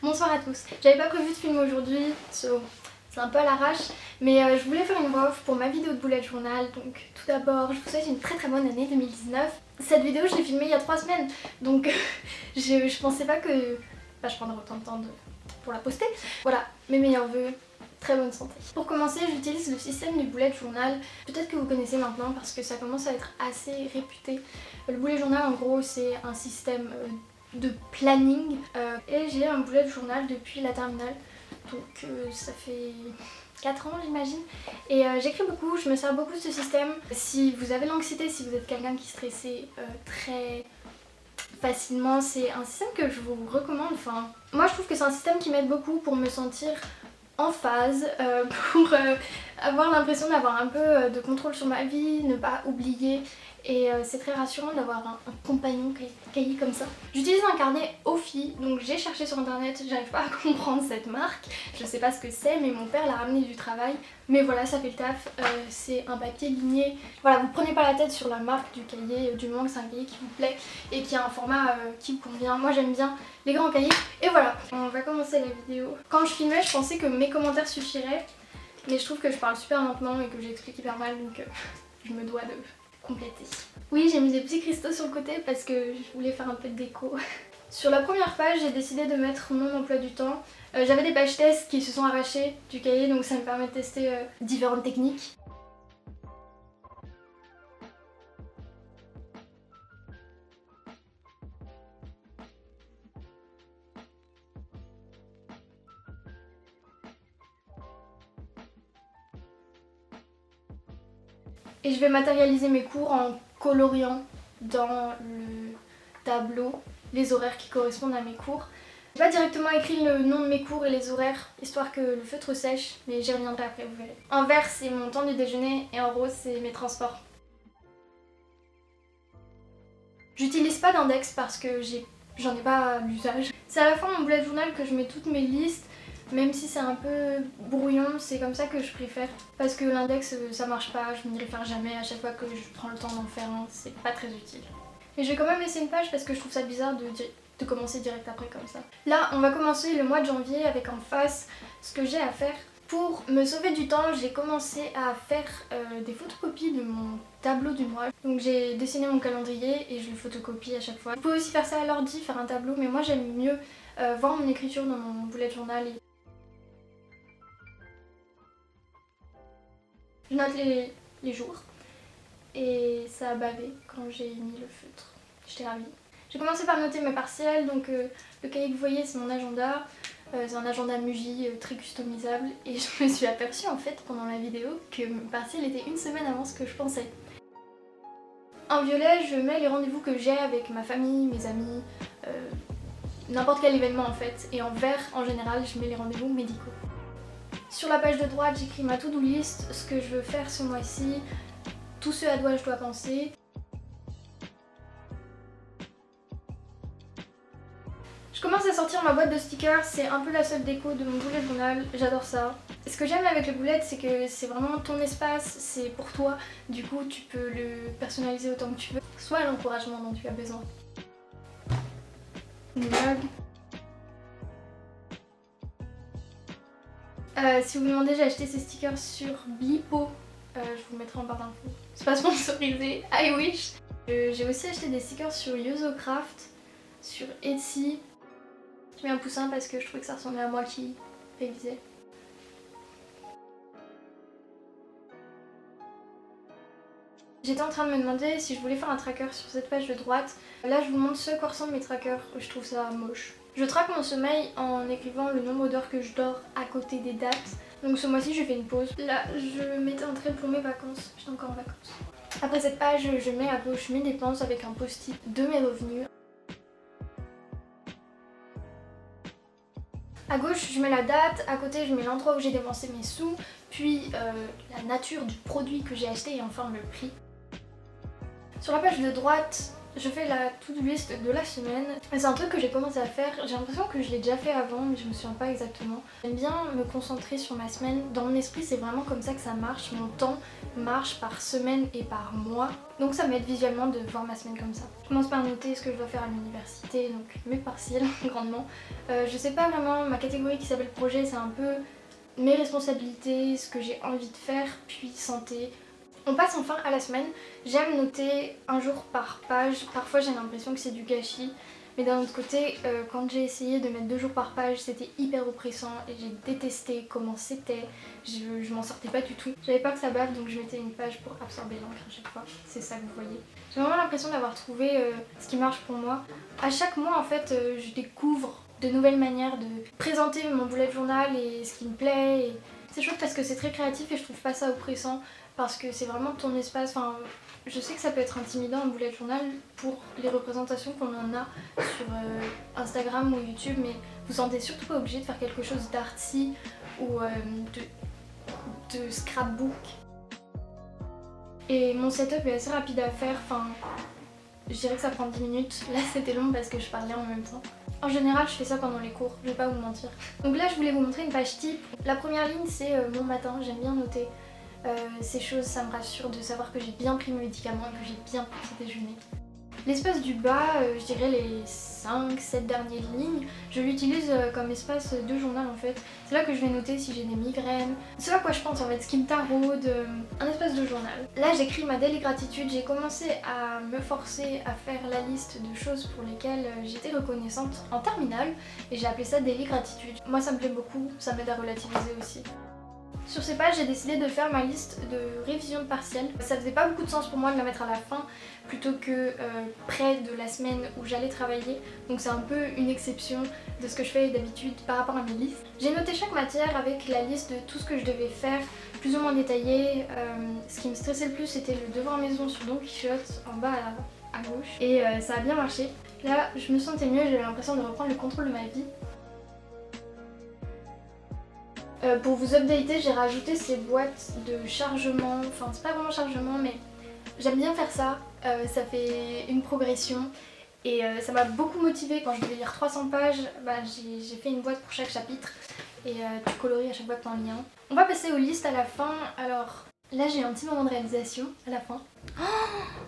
Bonsoir à tous. J'avais pas prévu de filmer aujourd'hui, c'est un peu à l'arrache, mais je voulais faire une voix off pour ma vidéo de bullet journal. Donc tout d'abord, je vous souhaite une très bonne année 2019. Cette vidéo, je l'ai filmée il y a 3 semaines, donc je pensais pas que je prendrais autant de temps pour la poster. Voilà, mes meilleurs vœux. Très bonne santé. Pour commencer, j'utilise le système du bullet journal. Peut-être que vous connaissez maintenant parce que ça commence à être assez réputé. Le bullet journal, en gros, c'est un système de planning et j'ai un bullet journal depuis la terminale. Donc ça fait 4 ans j'imagine. Et j'écris beaucoup, je me sers beaucoup de ce système. Si vous avez l'anxiété, si vous êtes quelqu'un qui stressait très facilement, c'est un système que je vous recommande. Enfin, moi je trouve que c'est un système qui m'aide beaucoup pour me sentir en phase, pour avoir l'impression d'avoir un peu de contrôle sur ma vie, ne pas oublier. Et c'est très rassurant d'avoir un compagnon cahier comme ça. J'utilise un carnet Ophi, donc j'ai cherché sur internet, j'arrive pas à comprendre cette marque. Je sais pas ce que c'est, mais mon père l'a ramené du travail. Mais voilà, ça fait le taf, c'est un papier ligné. Voilà, vous prenez pas la tête sur la marque du cahier, du moment que c'est un cahier qui vous plaît et qui a un format qui vous convient. Moi j'aime bien les grands cahiers. Et voilà, on va commencer la vidéo. Quand je filmais, je pensais que mes commentaires suffiraient, mais je trouve que je parle super lentement et que j'explique hyper mal, donc je me dois de compléter. Oui, j'ai mis des petits cristaux sur le côté parce que je voulais faire un peu de déco. Sur la première page, j'ai décidé de mettre mon emploi du temps. J'avais des pages tests qui se sont arrachées du cahier, donc ça me permet de tester différentes techniques. Et je vais matérialiser mes cours en coloriant dans le tableau les horaires qui correspondent à mes cours. J'ai pas directement écrit le nom de mes cours et les horaires, histoire que le feutre sèche, mais j'y reviendrai après, vous verrez. En vert, c'est mon temps du déjeuner et en rose, c'est mes transports. J'utilise pas d'index parce que j'en ai pas l'usage. C'est à la fin mon bullet journal que je mets toutes mes listes. Même si c'est un peu brouillon, c'est comme ça que je préfère. Parce que l'index ça marche pas, je n'y réfère jamais à chaque fois que je prends le temps d'en faire un, c'est pas très utile. Mais je vais quand même laisser une page parce que je trouve ça bizarre de commencer direct après comme ça. Là on va commencer le mois de janvier avec en face ce que j'ai à faire. Pour me sauver du temps, j'ai commencé à faire des photocopies de mon tableau du mois. Donc j'ai dessiné mon calendrier et je le photocopie à chaque fois. Vous pouvez aussi faire ça à l'ordi, faire un tableau, mais moi j'aime mieux voir mon écriture dans mon bullet journal. Je note les jours et ça a bavé quand j'ai mis le feutre. J'étais ravie. J'ai commencé par noter mes partiels, donc le cahier que vous voyez c'est mon agenda. C'est un agenda Muji très customisable et je me suis aperçue en fait pendant la vidéo que mes partiels étaient une semaine avant ce que je pensais. En violet je mets les rendez-vous que j'ai avec ma famille, mes amis, n'importe quel événement en fait. Et en vert en général je mets les rendez-vous médicaux. Sur la page de droite, j'écris ma to-do list, ce que je veux faire ce mois-ci, tout ce à quoi je dois penser. Je commence à sortir ma boîte de stickers, c'est un peu la seule déco de mon bullet journal, j'adore ça. Ce que j'aime avec le bullet, c'est que c'est vraiment ton espace, c'est pour toi, du coup tu peux le personnaliser autant que tu veux, soit l'encouragement dont tu as besoin. Une mug. Si vous vous demandez, j'ai acheté ces stickers sur Blipo, je vous mettrai en barre d'infos. C'est pas sponsorisé, I wish. J'ai aussi acheté des stickers sur Yozocraft, sur Etsy. J'ai mis un poussin parce que je trouvais que ça ressemblait à moi qui révisais. J'étais en train de me demander si je voulais faire un tracker sur cette page de droite. Là je vous montre ce à quoi ressemblent mes trackers, je trouve ça moche. Je traque mon sommeil en écrivant le nombre d'heures que je dors à côté des dates. Donc ce mois-ci j'ai fait une pause. Là je m'étais entraînée pour mes vacances, j'étais encore en vacances. Après cette page je mets à gauche mes dépenses avec un post-it de mes revenus. À gauche je mets la date, à côté je mets l'endroit où j'ai dépensé mes sous, puis la nature du produit que j'ai acheté et enfin le prix. Sur la page de droite, je fais la to-do list de la semaine. C'est un truc que j'ai commencé à faire, j'ai l'impression que je l'ai déjà fait avant mais je me souviens pas exactement. J'aime bien me concentrer sur ma semaine, dans mon esprit c'est vraiment comme ça que ça marche, mon temps marche par semaine et par mois. Donc ça m'aide visuellement de voir ma semaine comme ça. Je commence par noter ce que je dois faire à l'université, donc mes partiels grandement. Je sais pas vraiment, ma catégorie qui s'appelle projet c'est un peu mes responsabilités, ce que j'ai envie de faire, puis santé. On passe enfin à la semaine. J'aime noter un jour par page. Parfois j'ai l'impression que c'est du gâchis. Mais d'un autre côté, quand j'ai essayé de mettre 2 jours par page, c'était hyper oppressant et j'ai détesté comment c'était. Je m'en sortais pas du tout. J'avais peur que ça bave donc je mettais une page pour absorber l'encre à chaque fois. C'est ça que vous voyez. J'ai vraiment l'impression d'avoir trouvé ce qui marche pour moi. À chaque mois en fait, je découvre de nouvelles manières de présenter mon bullet journal et ce qui me plaît. Et c'est chouette parce que c'est très créatif et je trouve pas ça oppressant. Parce que c'est vraiment ton espace, enfin je sais que ça peut être intimidant un bullet journal pour les représentations qu'on en a sur Instagram ou YouTube, mais vous sentez surtout pas obligé de faire quelque chose d'artsy ou de scrapbook. Et mon setup est assez rapide à faire, enfin je dirais que ça prend 10 minutes, là c'était long parce que je parlais en même temps. En général je fais ça pendant les cours, je vais pas vous mentir. Donc là je voulais vous montrer une page type. La première ligne c'est mon matin, j'aime bien noter. Ces choses, ça me rassure de savoir que j'ai bien pris mes médicaments et que j'ai bien petit déjeuner. L'espace du bas, je dirais les 5-7 dernières lignes, je l'utilise comme espace de journal en fait. C'est là que je vais noter si j'ai des migraines, ce à quoi je pense en fait, ce qui me taraude, un espace de journal. Là j'écris ma daily gratitude, j'ai commencé à me forcer à faire la liste de choses pour lesquelles j'étais reconnaissante en terminale et j'ai appelé ça daily gratitude. Moi ça me plaît beaucoup, ça m'aide à relativiser aussi. Sur ces pages, j'ai décidé de faire ma liste de révision de partiel. Ça faisait pas beaucoup de sens pour moi de la mettre à la fin plutôt que près de la semaine où j'allais travailler. Donc c'est un peu une exception de ce que je fais d'habitude par rapport à mes listes. J'ai noté chaque matière avec la liste de tout ce que je devais faire, plus ou moins détaillé. Ce qui me stressait le plus c'était le devoir maison sur Don Quichotte en bas à gauche. Et ça a bien marché. Là je me sentais mieux, j'avais l'impression de reprendre le contrôle de ma vie. Pour vous updater, j'ai rajouté ces boîtes de chargement, enfin c'est pas vraiment chargement mais j'aime bien faire ça, ça fait une progression et ça m'a beaucoup motivée. Quand je devais lire 300 pages, j'ai fait une boîte pour chaque chapitre et tu colories à chaque fois que t'en lis un. On va passer aux listes à la fin, alors là j'ai un petit moment de réalisation à la fin. Oh,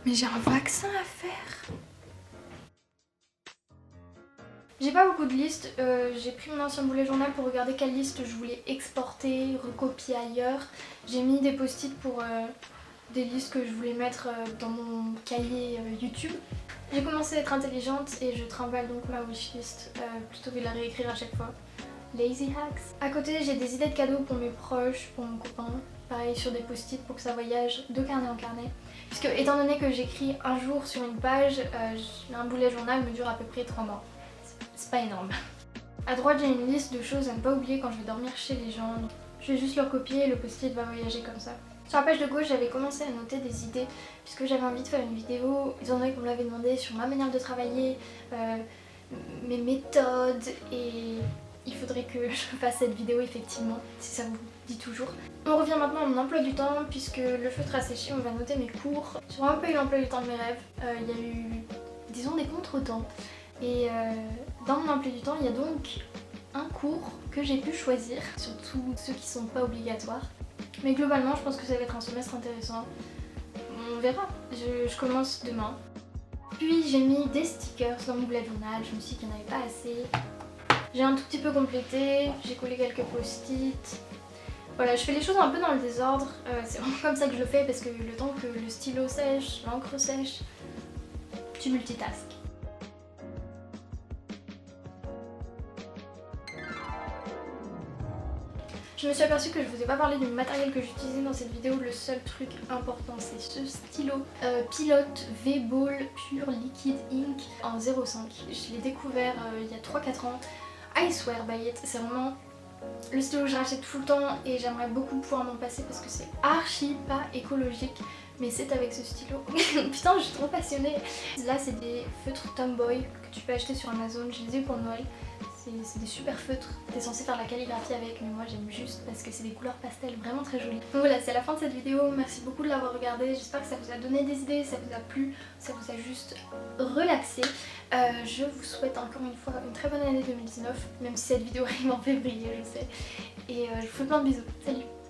mais j'ai un vaccin à faire! J'ai pas beaucoup de listes, j'ai pris mon ancien bullet journal pour regarder quelle liste je voulais exporter, recopier ailleurs. J'ai mis des post-it pour des listes que je voulais mettre dans mon cahier YouTube. J'ai commencé à être intelligente et je trimballe donc ma wishlist plutôt que de la réécrire à chaque fois. Lazy hacks. À côté j'ai des idées de cadeaux pour mes proches, pour mon copain. Pareil sur des post-it pour que ça voyage de carnet en carnet. Puisque étant donné que j'écris un jour sur une page, un bullet journal me dure à peu près 3 mois. C'est pas énorme. À droite j'ai une liste de choses à ne pas oublier quand je vais dormir chez les gens. Je vais juste le recopier et le post-it va voyager comme ça. Sur la page de gauche j'avais commencé à noter des idées puisque j'avais envie de faire une vidéo, étant donné qu'on me l'avait demandé, sur ma manière de travailler, mes méthodes, et il faudrait que je fasse cette vidéo effectivement, si ça vous dit toujours. On revient maintenant à mon emploi du temps puisque le feutre a séché, on va noter mes cours. J'ai vraiment pas eu l'emploi du temps de mes rêves, il y a eu, disons, des contretemps. Et dans mon emploi du temps, il y a donc un cours que j'ai pu choisir, surtout ceux qui sont pas obligatoires. Mais globalement, je pense que ça va être un semestre intéressant. On verra, je commence demain. Puis j'ai mis des stickers dans mon bullet journal, je me suis dit qu'il n'y en avait pas assez. J'ai un tout petit peu complété, j'ai collé quelques post-it. Voilà, je fais les choses un peu dans le désordre, c'est vraiment comme ça que je le fais parce que le temps que le stylo sèche, l'encre sèche, tu multitasques. Je me suis aperçue que je vous ai pas parlé du matériel que j'utilisais dans cette vidéo. Le seul truc important c'est ce stylo Pilote V-Ball Pure Liquid Ink en 0,5. Je l'ai découvert il y a 3-4 ans. I swear by it, c'est vraiment le stylo que je rachète tout le temps et j'aimerais beaucoup pouvoir m'en passer parce que c'est archi pas écologique. Mais c'est avec ce stylo. Putain, je suis trop passionnée. Là c'est des feutres Tomboy que tu peux acheter sur Amazon, je les ai eu pour Noël. c'est des super feutres. T'es censé faire de la calligraphie avec, mais moi j'aime juste parce que c'est des couleurs pastel vraiment très jolies. Donc voilà, c'est la fin de cette vidéo. Merci beaucoup de l'avoir regardée. J'espère que ça vous a donné des idées, ça vous a plu, ça vous a juste relaxé. Je vous souhaite encore une fois une très bonne année 2019, même si cette vidéo arrive en février, je sais. Et je vous fais plein de bisous. Salut!